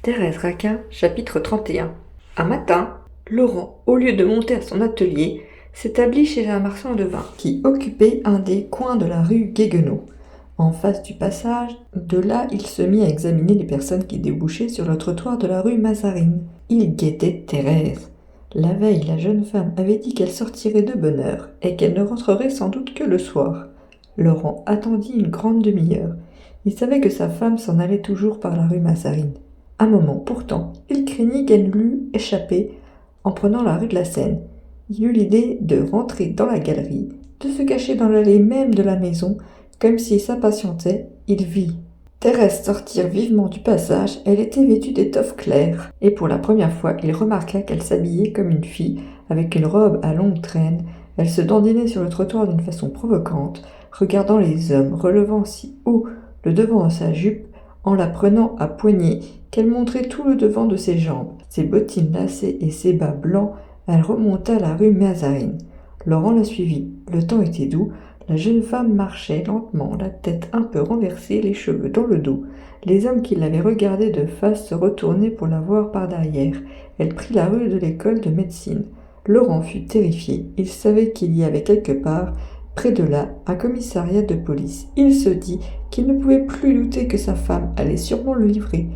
Thérèse Raquin, chapitre 31. Un matin, Laurent, au lieu de monter à son atelier, s'établit chez un marchand de vin qui occupait un des coins de la rue Guéguenot. En face du passage, de là il se mit à examiner les personnes qui débouchaient sur le trottoir de la rue Mazarine. Il guettait Thérèse. La veille, la jeune femme avait dit qu'elle sortirait de bonne heure et qu'elle ne rentrerait sans doute que le soir. Laurent attendit une grande demi-heure. Il savait que sa femme s'en allait toujours par la rue Mazarine. Un moment, pourtant, il craignit qu'elle l'eût échappé en prenant la rue de la Seine. Il eut l'idée de rentrer dans la galerie, de se cacher dans l'allée même de la maison, comme s'il s'impatientait. Il vit Thérèse sortir vivement du passage. Elle était vêtue d'étoffe claire, et pour la première fois, il remarqua qu'elle s'habillait comme une fille, avec une robe à longue traîne. Elle se dandinait sur le trottoir d'une façon provocante, regardant les hommes, relevant si haut le devant de sa jupe, en la prenant à poignée, qu'elle montrait tout le devant de ses jambes. Ses bottines lacées et ses bas blancs, elle remonta la rue Mazarine. Laurent la suivit. Le temps était doux. La jeune femme marchait lentement, la tête un peu renversée, les cheveux dans le dos. Les hommes qui l'avaient regardée de face se retournaient pour la voir par derrière. Elle prit la rue de l'école de médecine. Laurent fut terrifié. Il savait qu'il y avait quelque part, près de là, un commissariat de police. Il se dit qu'il ne pouvait plus douter que sa femme allait sûrement le livrer.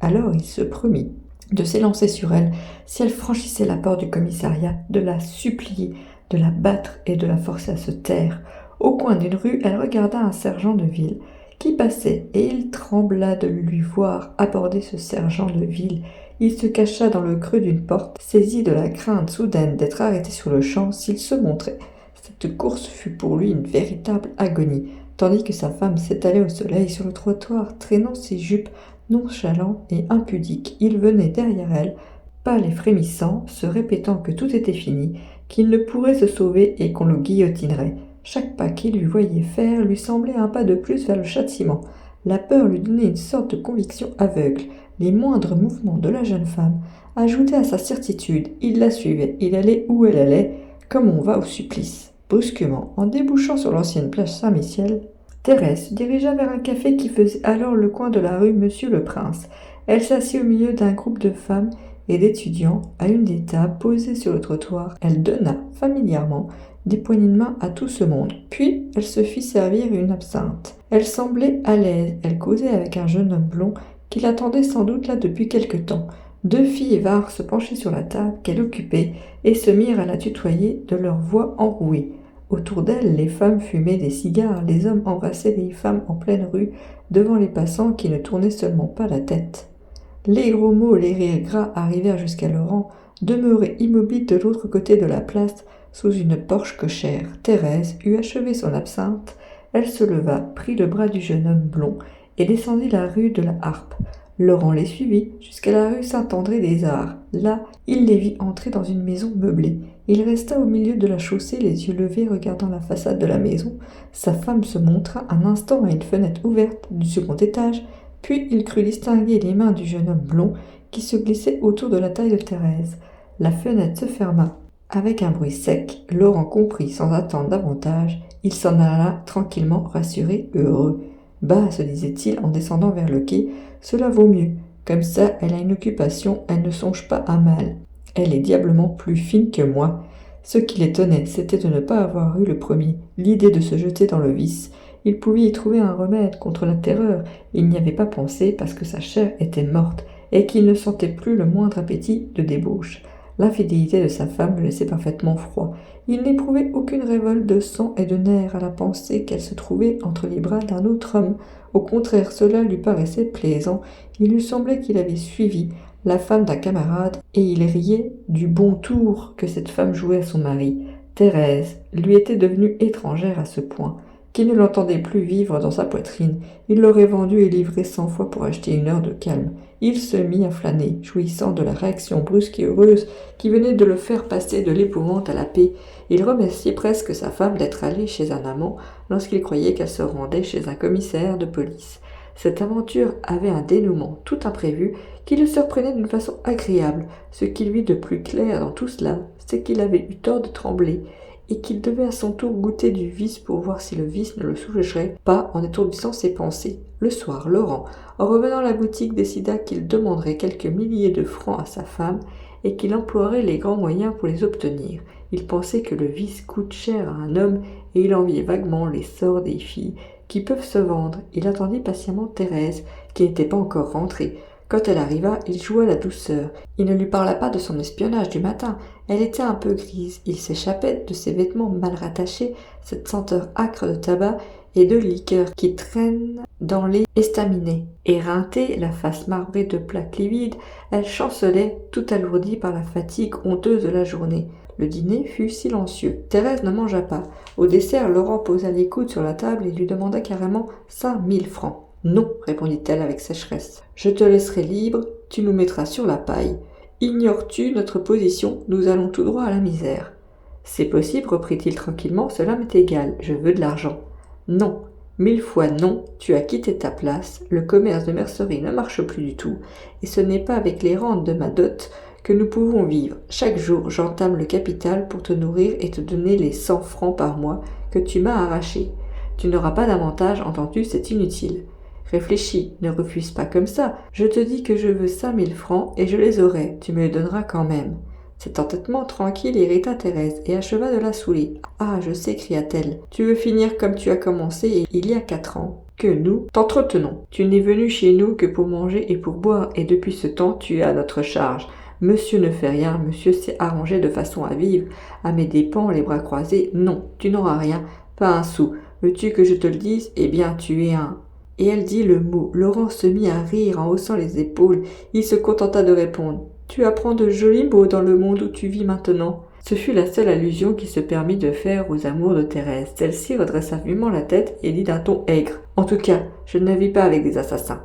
Alors il se promit de s'élancer sur elle si elle franchissait la porte du commissariat, de la supplier, de la battre et de la forcer à se taire. Au coin d'une rue, elle regarda un sergent de ville qui passait et il trembla de lui voir aborder ce sergent de ville. Il se cacha dans le creux d'une porte, saisi de la crainte soudaine d'être arrêté sur le champ s'il se montrait. Cette course fut pour lui une véritable agonie, tandis que sa femme s'étalait au soleil sur le trottoir, traînant ses jupes, nonchalant et impudique. Il venait derrière elle, pâle et frémissant, se répétant que tout était fini, qu'il ne pourrait se sauver et qu'on le guillotinerait. Chaque pas qu'il lui voyait faire lui semblait un pas de plus vers le châtiment. La peur lui donnait une sorte de conviction aveugle. Les moindres mouvements de la jeune femme ajoutaient à sa certitude. Il la suivait, il allait où elle allait, comme on va au supplice. Brusquement, en débouchant sur l'ancienne place Saint-Michel, Thérèse se dirigea vers un café qui faisait alors le coin de la rue Monsieur-le-Prince. Elle s'assit au milieu d'un groupe de femmes et d'étudiants à une des tables posées sur le trottoir. Elle donna, familièrement, des poignées de main à tout ce monde. Puis, elle se fit servir une absinthe. Elle semblait à l'aise. Elle causait avec un jeune homme blond qui l'attendait sans doute là depuis quelque temps. Deux filles vinrent se pencher sur la table qu'elle occupait et se mirent à la tutoyer de leurs voix enrouées. Autour d'elle, les femmes fumaient des cigares, les hommes embrassaient les femmes en pleine rue, devant les passants qui ne tournaient seulement pas la tête. Les gros mots, les rires gras arrivèrent jusqu'à Laurent, demeuré immobile de l'autre côté de la place, sous une porche cochère. Thérèse eut achevé son absinthe. Elle se leva, prit le bras du jeune homme blond et descendit la rue de la Harpe. Laurent les suivit jusqu'à la rue Saint-André-des-Arts. Là, il les vit entrer dans une maison meublée. Il resta au milieu de la chaussée, les yeux levés, regardant la façade de la maison. Sa femme se montra un instant à une fenêtre ouverte du second étage, puis il crut distinguer les mains du jeune homme blond qui se glissaient autour de la taille de Thérèse. La fenêtre se ferma. Avec un bruit sec, Laurent comprit sans attendre davantage. Il s'en alla tranquillement, rassuré, heureux. « Bah, se disait-il en descendant vers le quai, cela vaut mieux. Comme ça, elle a une occupation, elle ne songe pas à mal. Elle est diablement plus fine que moi. » Ce qui l'étonnait, c'était de ne pas avoir eu le premier, l'idée de se jeter dans le vice. Il pouvait y trouver un remède contre la terreur. Il n'y avait pas pensé parce que sa chair était morte et qu'il ne sentait plus le moindre appétit de débauche. L'infidélité de sa femme le laissait parfaitement froid. Il n'éprouvait aucune révolte de sang et de nerfs à la pensée qu'elle se trouvait entre les bras d'un autre homme. Au contraire, cela lui paraissait plaisant. Il lui semblait qu'il avait suivi la femme d'un camarade et il riait du bon tour que cette femme jouait à son mari. Thérèse lui était devenue étrangère à ce point qu'il ne l'entendait plus vivre dans sa poitrine. Il l'aurait vendue et livrée 100 fois pour acheter une heure de calme. Il se mit à flâner, jouissant de la réaction brusque et heureuse qui venait de le faire passer de l'épouvante à la paix. Il remerciait presque sa femme d'être allée chez un amant lorsqu'il croyait qu'elle se rendait chez un commissaire de police. Cette aventure avait un dénouement tout imprévu qui le surprenait d'une façon agréable. Ce qui lui de plus clair dans tout cela, c'est qu'il avait eu tort de trembler. et qu'il devait à son tour goûter du vice pour voir si le vice ne le soulagerait pas en étourdissant ses pensées. Le soir, Laurent, en revenant à la boutique, décida qu'il demanderait quelques milliers de francs à sa femme et qu'il emploierait les grands moyens pour les obtenir. Il pensait que le vice coûte cher à un homme et il enviait vaguement les sorts des filles qui peuvent se vendre. Il attendit patiemment Thérèse, qui n'était pas encore rentrée. Quand elle arriva, il joua la douceur. Il ne lui parla pas de son espionnage du matin. Elle était un peu grise. Il s'échappait de ses vêtements mal rattachés, cette senteur âcre de tabac et de liqueur qui traîne dans les estaminets. Éreintée, la face marbrée de plaques livides, elle chancelait, tout alourdie par la fatigue honteuse de la journée. Le dîner fut silencieux. Thérèse ne mangea pas. Au dessert, Laurent posa les coudes sur la table et lui demanda carrément 5 000 francs. « Non, répondit-elle avec sécheresse. Je te laisserai libre, tu nous mettras sur la paille. Ignores-tu notre position? Nous allons tout droit à la misère. » C'est possible, reprit-il tranquillement, cela m'est égal, je veux de l'argent. Non, 1000 fois non, tu as quitté ta place, le commerce de mercerie ne marche plus du tout, et ce n'est pas avec les rentes de ma dot que nous pouvons vivre. Chaque jour, j'entame le capital pour te nourrir et te donner les 100 francs par mois que tu m'as arrachés. Tu n'auras pas d'avantage, entends-tu, c'est inutile. Réfléchis, ne refuse pas comme ça. Je te dis que je veux 5 000 francs et je les aurai, tu me les donneras quand même. Cet entêtement tranquille irrita Thérèse et acheva de la saouler. « Ah, je sais, cria-t-elle, tu veux finir comme tu as commencé il y a 4 ans, que nous t'entretenons. Tu n'es venu chez nous que pour manger et pour boire, et depuis ce temps tu es à notre charge. Monsieur ne fait rien, monsieur s'est arrangé de façon à vivre, à mes dépens, les bras croisés. Non, tu n'auras rien, pas un sou. Veux-tu que je te le dise? Eh bien, tu es un... » Et elle dit le mot. Laurent se mit à rire en haussant les épaules. Il se contenta de répondre. « Tu apprends de jolis mots dans le monde où tu vis maintenant. » Ce fut la seule allusion qu'il se permit de faire aux amours de Thérèse. Celle-ci redressa vivement la tête et dit d'un ton aigre. « En tout cas, je ne vis pas avec des assassins. »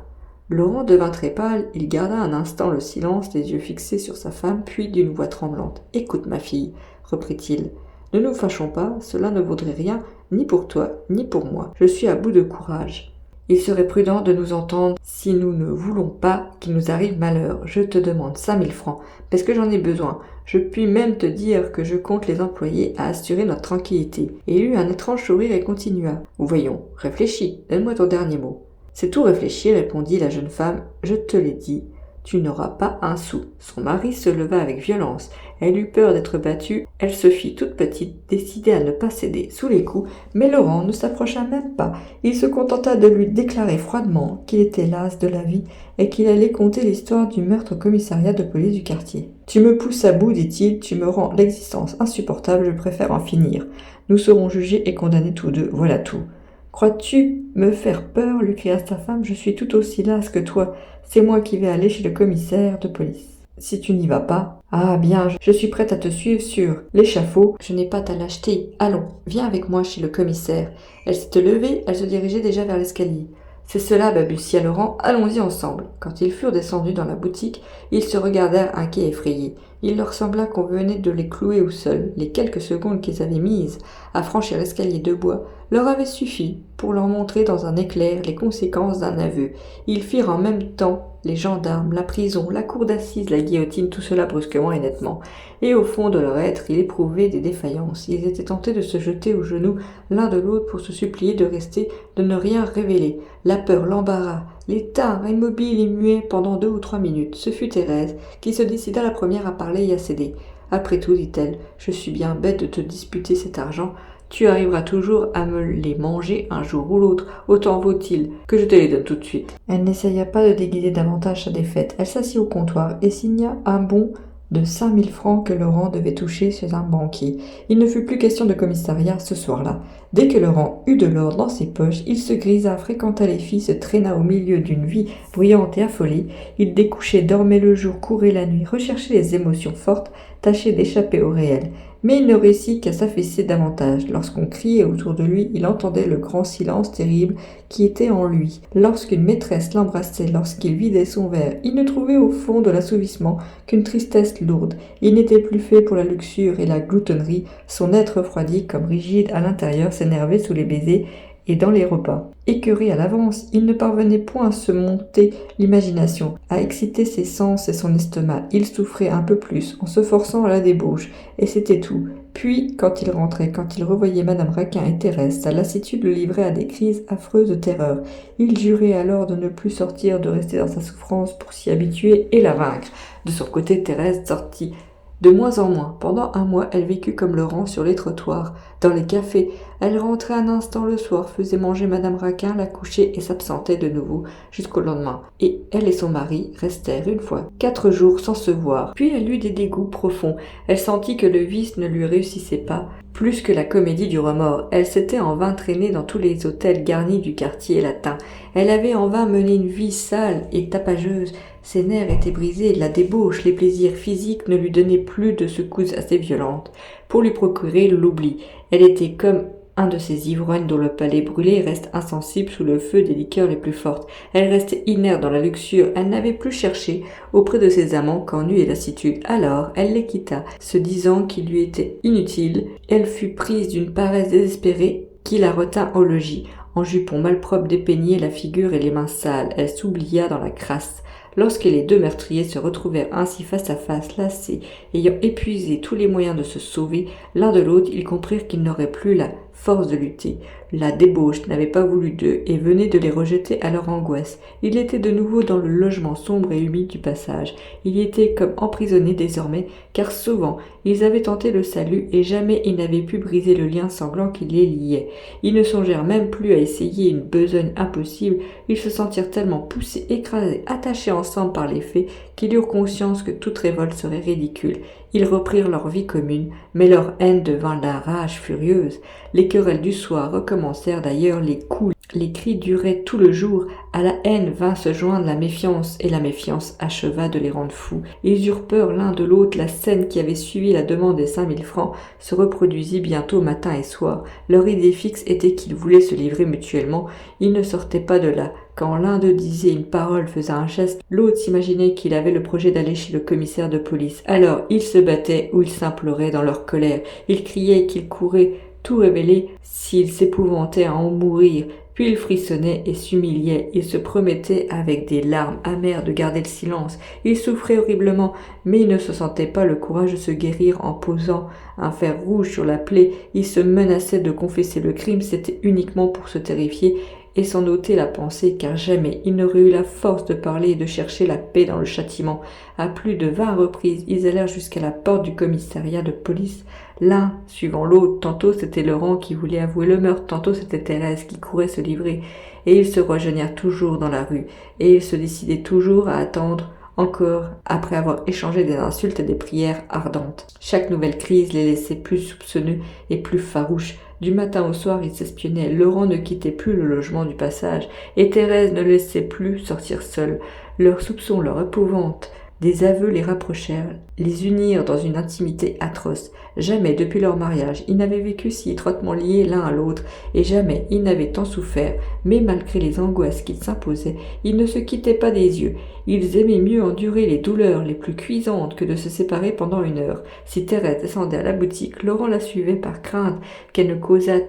Laurent devint très pâle. Il garda un instant le silence, les yeux fixés sur sa femme, puis d'une voix tremblante. « Écoute, ma fille, reprit-il. Ne nous fâchons pas, cela ne vaudrait rien, ni pour toi, ni pour moi. Je suis à bout de courage. Il serait prudent de nous entendre si nous ne voulons pas qu'il nous arrive malheur. Je te demande 5 000 francs, parce que j'en ai besoin. Je puis même te dire que je compte les employer à assurer notre tranquillité. » Et il eut un étrange sourire et continua. « Voyons, réfléchis, donne-moi ton dernier mot. » « C'est tout réfléchi, répondit la jeune femme. Je te l'ai dit. Tu n'auras pas un sou. » Son mari se leva avec violence. Elle eut peur d'être battue. Elle se fit toute petite, décidée à ne pas céder sous les coups, mais Laurent ne s'approcha même pas. Il se contenta de lui déclarer froidement qu'il était las de la vie et qu'il allait conter l'histoire du meurtre au commissariat de police du quartier. « Tu me pousses à bout, dit-il, tu me rends l'existence insupportable, je préfère en finir. Nous serons jugés et condamnés tous deux, voilà tout. » « Crois-tu me faire peur ?» lui cria sa femme. « Je suis tout aussi lasse que toi. C'est moi qui vais aller chez le commissaire de police. Si tu n'y vas pas... » « Ah bien, je suis prête à te suivre sur l'échafaud. Je n'ai pas ta lâcheté. Allons, viens avec moi chez le commissaire. » Elle s'était levée, elle se dirigeait déjà vers l'escalier. « C'est cela, balbutia Laurent. Allons-y ensemble. » Quand ils furent descendus dans la boutique, ils se regardèrent inquiets et effrayés. Il leur sembla qu'on venait de les clouer au sol. Les quelques secondes qu'ils avaient mises à franchir l'escalier de bois leur avaient suffi pour leur montrer dans un éclair les conséquences d'un aveu. Ils firent en même temps les gendarmes, la prison, la cour d'assises, la guillotine, tout cela brusquement et nettement. Et au fond de leur être, ils éprouvaient des défaillances. Ils étaient tentés de se jeter aux genoux l'un de l'autre pour se supplier de rester, de ne rien révéler. La peur, l'embarras, les tinrent immobiles et muets pendant 2 ou 3 minutes. Ce fut Thérèse qui se décida la première à parler et à céder. « Après tout, dit-elle, je suis bien bête de te disputer cet argent. Tu arriveras toujours à me les manger un jour ou l'autre. Autant vaut-il que je te les donne tout de suite. » Elle n'essaya pas de déguiser davantage sa défaite. Elle s'assit au comptoir et signa un bon de 5 000 francs que Laurent devait toucher chez un banquier. Il ne fut plus question de commissariat ce soir-là. Dès que Laurent eut de l'or dans ses poches, il se grisa, fréquenta les filles, se traîna au milieu d'une vie bruyante et affolée. Il découchait, dormait le jour, courait la nuit, recherchait les émotions fortes, tâchait d'échapper au réel. Mais il ne réussit qu'à s'affaisser davantage. Lorsqu'on criait autour de lui, il entendait le grand silence terrible qui était en lui. Lorsqu'une maîtresse l'embrassait, lorsqu'il vidait son verre, il ne trouvait au fond de l'assouvissement qu'une tristesse lourde. Il n'était plus fait pour la luxure et la gloutonnerie. Son être refroidi, comme rigide à l'intérieur, s'énervait sous les baisers et dans les repas. Écœuré à l'avance, il ne parvenait point à se monter l'imagination, à exciter ses sens et son estomac. Il souffrait un peu plus, en se forçant à la débauche, et c'était tout. Puis, quand il rentrait, quand il revoyait Madame Raquin et Thérèse, sa lassitude le livrait à des crises affreuses de terreur. Il jurait alors de ne plus sortir, de rester dans sa souffrance pour s'y habituer et la vaincre. De son côté, Thérèse sortit de moins en moins. Pendant un mois, elle vécut comme Laurent sur les trottoirs, dans les cafés. Elle rentrait un instant le soir, faisait manger Madame Raquin, la couchait et s'absentait de nouveau jusqu'au lendemain. Et elle et son mari restèrent une fois 4 jours sans se voir. Puis elle eut des dégoûts profonds. Elle sentit que le vice ne lui réussissait pas. Plus que la comédie du remords, elle s'était en vain traînée dans tous les hôtels garnis du quartier latin. Elle avait en vain mené une vie sale et tapageuse. Ses nerfs étaient brisés, la débauche, les plaisirs physiques ne lui donnaient plus de secousses assez violentes pour lui procurer l'oubli. Elle était comme un de ces ivrognes dont le palais brûlé reste insensible sous le feu des liqueurs les plus fortes. Elle restait inerte dans la luxure, elle n'avait plus cherché auprès de ses amants qu'ennui et lassitude. Alors, elle les quitta, se disant qu'ils lui étaient inutiles. Elle fut prise d'une paresse désespérée qui la retint au logis. En jupon malpropre dépeigné, la figure et les mains sales, elle s'oublia dans la crasse. Lorsque les 2 meurtriers se retrouvèrent ainsi face à face, lassés, ayant épuisé tous les moyens de se sauver, l'un de l'autre, ils comprirent qu'ils n'auraient plus la force de lutter. La débauche n'avait pas voulu d'eux et venait de les rejeter à leur angoisse. Il était de nouveau dans le logement sombre et humide du passage. Il y était comme emprisonné désormais, car souvent ils avaient tenté le salut et jamais ils n'avaient pu briser le lien sanglant qui les liait. Ils ne songèrent même plus à essayer une besogne impossible. Ils se sentirent tellement poussés, écrasés, attachés ensemble par les faits qu'ils eurent conscience que toute révolte serait ridicule. Ils reprirent leur vie commune, mais leur haine devint la rage furieuse. Les querelles du soir recommencèrent d'ailleurs, les coups, les cris duraient tout le jour. À la haine vint se joindre la méfiance, et la méfiance acheva de les rendre fous. Ils eurent peur l'un de l'autre. La scène qui avait suivi la demande des 5000 francs se reproduisit bientôt matin et soir. Leur idée fixe était qu'ils voulaient se livrer mutuellement. Ils ne sortaient pas de là. Quand l'un d'eux disait une parole, faisait un geste, l'autre s'imaginait qu'il avait le projet d'aller chez le commissaire de police. Alors ils se battaient ou ils s'imploraient dans leur colère. Ils criaient qu'ils couraient, tout révélés, s'ils s'épouvantaient à en mourir. Puis ils frissonnaient et s'humiliaient. Ils se promettaient avec des larmes amères de garder le silence. Ils souffraient horriblement, mais ils ne se sentaient pas le courage de se guérir en posant un fer rouge sur la plaie. Ils se menaçaient de confesser le crime, c'était uniquement pour se terrifier et s'en ôter la pensée, car jamais ils n'auraient eu la force de parler et de chercher la paix dans le châtiment. À plus de 20 reprises, ils allèrent jusqu'à la porte du commissariat de police. L'un suivant l'autre, tantôt c'était Laurent qui voulait avouer le meurtre, tantôt c'était Thérèse qui courait se livrer, et ils se rejoignirent toujours dans la rue, et ils se décidaient toujours à attendre encore, après avoir échangé des insultes et des prières ardentes. Chaque nouvelle crise les laissait plus soupçonneux et plus farouches. Du matin au soir, ils s'espionnaient. Laurent ne quittait plus le logement du passage, et Thérèse ne laissait plus sortir seule. Leurs soupçons, leur épouvante, des aveux les rapprochèrent, les unirent dans une intimité atroce. Jamais, depuis leur mariage, ils n'avaient vécu si étroitement liés l'un à l'autre, et jamais ils n'avaient tant souffert, mais malgré les angoisses qu'ils s'imposaient, ils ne se quittaient pas des yeux. Ils aimaient mieux endurer les douleurs les plus cuisantes que de se séparer pendant 1 heure. Si Thérèse descendait à la boutique, Laurent la suivait par crainte qu'elle ne causât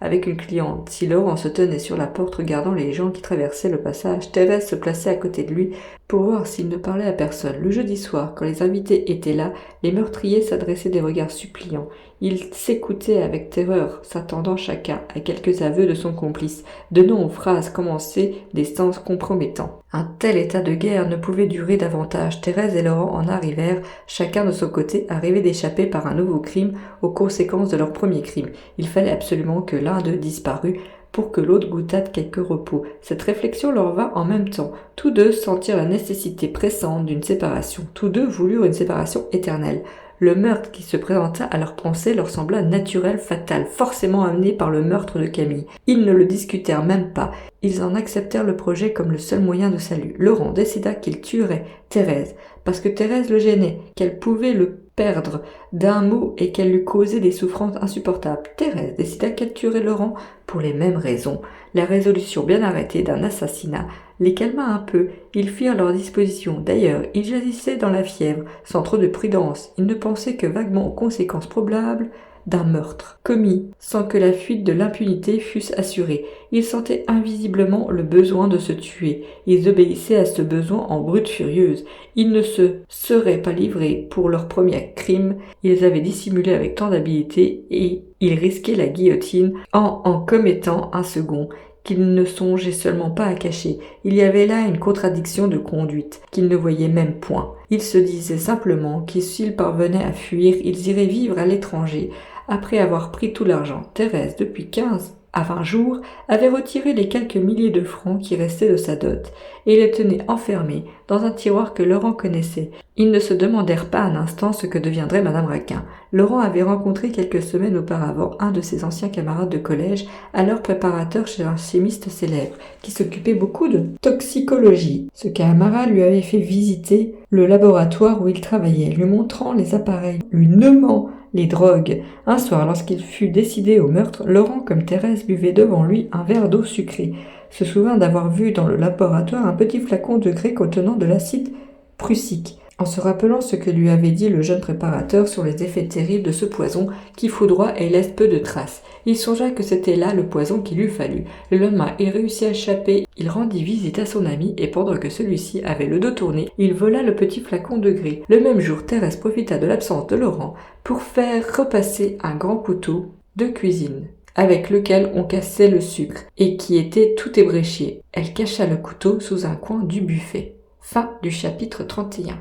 avec une cliente. Si Laurent se tenait sur la porte regardant les gens qui traversaient le passage, Thérèse se plaçait à côté de lui pour voir s'il ne parlait à personne. Le jeudi soir, quand les invités étaient là, les meurtriers s'adressaient des regards suppliants. Ils s'écoutaient avec terreur, s'attendant chacun à quelques aveux de son complice, donnant aux phrases commencées des sens compromettants. Un tel état de guerre ne pouvait durer davantage. Thérèse et Laurent en arrivèrent, chacun de son côté, à rêver d'échapper par un nouveau crime aux conséquences de leur premier crime. Il fallait absolument que l'un d'eux disparût pour que l'autre goûtât quelque repos. Cette réflexion leur vint en même temps. Tous deux sentirent la nécessité pressante d'une séparation. Tous deux voulurent une séparation éternelle. Le meurtre qui se présenta à leurs pensées leur sembla naturel, fatal, forcément amené par le meurtre de Camille. Ils ne le discutèrent même pas. Ils en acceptèrent le projet comme le seul moyen de salut. Laurent décida qu'il tuerait Thérèse, parce que Thérèse le gênait, qu'elle pouvait le perdre d'un mot et qu'elle lui causait des souffrances insupportables. Thérèse décida qu'elle tuerait Laurent pour les mêmes raisons. La résolution bien arrêtée d'un assassinat les calma un peu. Ils firent leur disposition. D'ailleurs, ils jaillissaient dans la fièvre, sans trop de prudence. Ils ne pensaient que vaguement aux conséquences probables d'un meurtre, commis sans que la fuite de l'impunité fût assurée. Ils sentaient invisiblement le besoin de se tuer. Ils obéissaient à ce besoin en brute furieuse. Ils ne se seraient pas livrés pour leur premier crime. Ils avaient dissimulé avec tant d'habileté et ils risquaient la guillotine en commettant un second qu'ils ne songeaient seulement pas à cacher. Il y avait là une contradiction de conduite qu'ils ne voyaient même point. Ils se disaient simplement que s'ils parvenaient à fuir, ils iraient vivre à l'étranger. Après avoir pris tout l'argent, Thérèse, depuis 15 à 20 jours, avait retiré les quelques milliers de francs qui restaient de sa dot, et les tenait enfermés dans un tiroir que Laurent connaissait. Ils ne se demandèrent pas un instant ce que deviendrait Madame Raquin. Laurent avait rencontré quelques semaines auparavant un de ses anciens camarades de collège, alors préparateur chez un chimiste célèbre, qui s'occupait beaucoup de toxicologie. Ce camarade lui avait fait visiter le laboratoire où il travaillait, lui montrant les appareils, lui nommant les drogues. Un soir, lorsqu'il fut décidé au meurtre, Laurent, comme Thérèse, buvait devant lui un verre d'eau sucrée. Se souvint d'avoir vu dans le laboratoire un petit flacon de grès contenant de l'acide prussique. En se rappelant ce que lui avait dit le jeune préparateur sur les effets terribles de ce poison qui foudroie et laisse peu de traces, il songea que c'était là le poison qu'il eût fallu. Le lendemain, il réussit à échapper. Il rendit visite à son ami et pendant que celui-ci avait le dos tourné, il vola le petit flacon de grès. Le même jour, Thérèse profita de l'absence de Laurent pour faire repasser un grand couteau de cuisine avec lequel on cassait le sucre et qui était tout ébréché. Elle cacha le couteau sous un coin du buffet. Fin du chapitre 31.